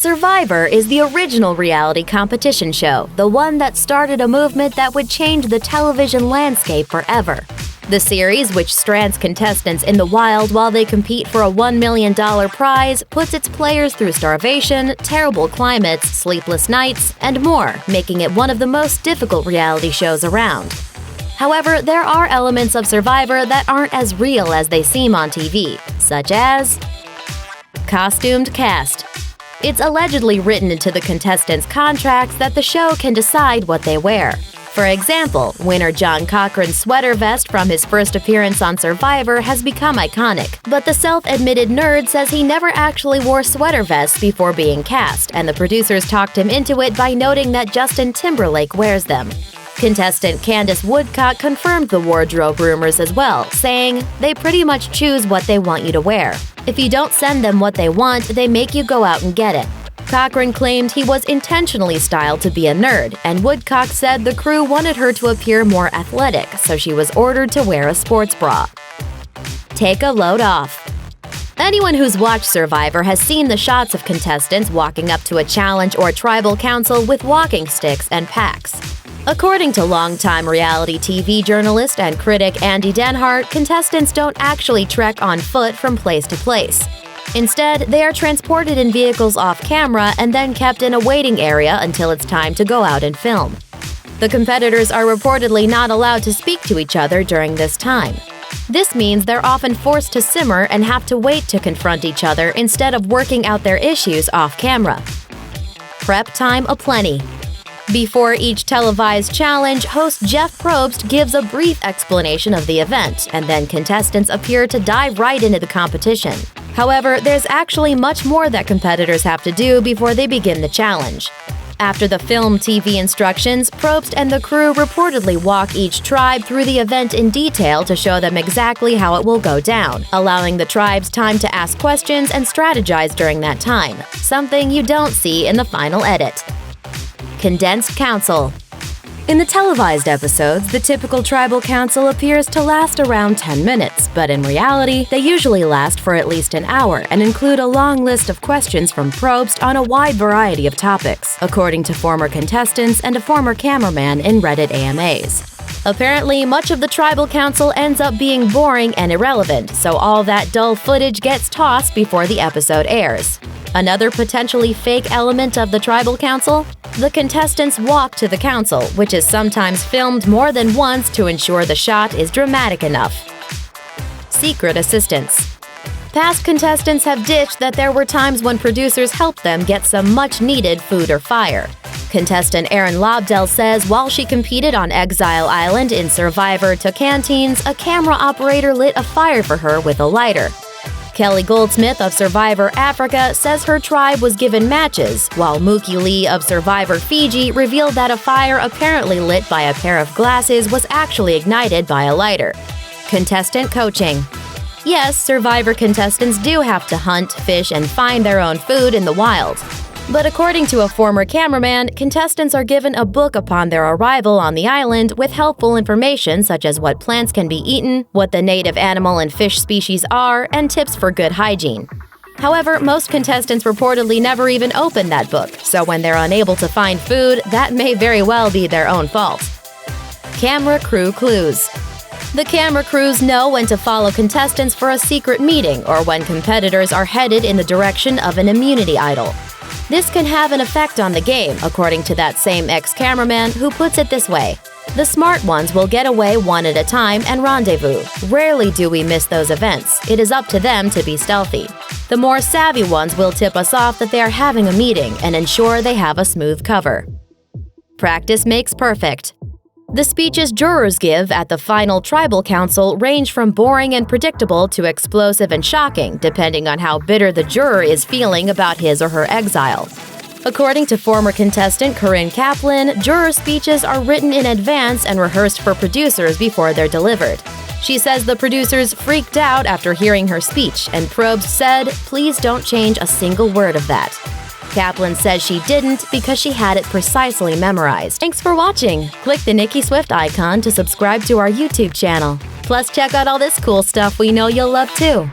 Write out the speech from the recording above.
Survivor is the original reality competition show, the one that started a movement that would change the television landscape forever. The series, which strands contestants in the wild while they compete for a $1 million prize, puts its players through starvation, terrible climates, sleepless nights, and more, making it one of the most difficult reality shows around. However, there are elements of Survivor that aren't as real as they seem on TV, such as costumed cast. It's allegedly written into the contestants' contracts that the show can decide what they wear. For example, winner John Cochran's sweater vest from his first appearance on Survivor has become iconic, but the self-admitted nerd says he never actually wore sweater vests before being cast, and the producers talked him into it by noting that Justin Timberlake wears them. Contestant Candace Woodcock confirmed the wardrobe rumors as well, saying, "They pretty much choose what they want you to wear. If you don't send them what they want, they make you go out and get it." Cochran claimed he was intentionally styled to be a nerd, and Woodcock said the crew wanted her to appear more athletic, so she was ordered to wear a sports bra. Take a load off. Anyone who's watched Survivor has seen the shots of contestants walking up to a challenge or tribal council with walking sticks and packs. According to longtime reality TV journalist and critic Andy Denhart, contestants don't actually trek on foot from place to place. Instead, they are transported in vehicles off-camera and then kept in a waiting area until it's time to go out and film. The competitors are reportedly not allowed to speak to each other during this time. This means they're often forced to simmer and have to wait to confront each other instead of working out their issues off-camera. Prep time aplenty. Before each televised challenge, host Jeff Probst gives a brief explanation of the event, and then contestants appear to dive right into the competition. However, there's actually much more that competitors have to do before they begin the challenge. After the film TV instructions, Probst and the crew reportedly walk each tribe through the event in detail to show them exactly how it will go down, allowing the tribes time to ask questions and strategize during that time, something you don't see in the final edit. Condensed council. In the televised episodes, the typical tribal council appears to last around 10 minutes, but in reality, they usually last for at least an hour and include a long list of questions from Probst on a wide variety of topics, according to former contestants and a former cameraman in Reddit AMAs. Apparently, much of the tribal council ends up being boring and irrelevant, so all that dull footage gets tossed before the episode airs. Another potentially fake element of the tribal council? The contestants walk to the council, which is sometimes filmed more than once to ensure the shot is dramatic enough. Secret assistance. Past contestants have ditched that there were times when producers helped them get some much-needed food or fire. Contestant Erin Lobdell says while she competed on Exile Island in Survivor Tocantins, a camera operator lit a fire for her with a lighter. Kelly Goldsmith of Survivor Africa says her tribe was given matches, while Mookie Lee of Survivor Fiji revealed that a fire apparently lit by a pair of glasses was actually ignited by a lighter. Contestant coaching. Yes, Survivor contestants do have to hunt, fish, and find their own food in the wild. But according to a former cameraman, contestants are given a book upon their arrival on the island with helpful information such as what plants can be eaten, what the native animal and fish species are, and tips for good hygiene. However, most contestants reportedly never even open that book, so when they're unable to find food, that may very well be their own fault. Camera crew clues. The camera crews know when to follow contestants for a secret meeting or when competitors are headed in the direction of an immunity idol. This can have an effect on the game, according to that same ex-cameraman who puts it this way: the smart ones will get away one at a time and rendezvous. Rarely do we miss those events. It is up to them to be stealthy. The more savvy ones will tip us off that they are having a meeting and ensure they have a smooth cover. Practice makes perfect. The speeches jurors give at the final tribal council range from boring and predictable to explosive and shocking, depending on how bitter the juror is feeling about his or her exile. According to former contestant Corinne Kaplan, juror speeches are written in advance and rehearsed for producers before they're delivered. She says the producers freaked out after hearing her speech, and Probst said, "Please don't change a single word of that." Kaplan says she didn't because she had it precisely memorized. Thanks for watching! Click the Nicki Swift icon to subscribe to our YouTube channel. Plus, check out all this cool stuff we know you'll love too.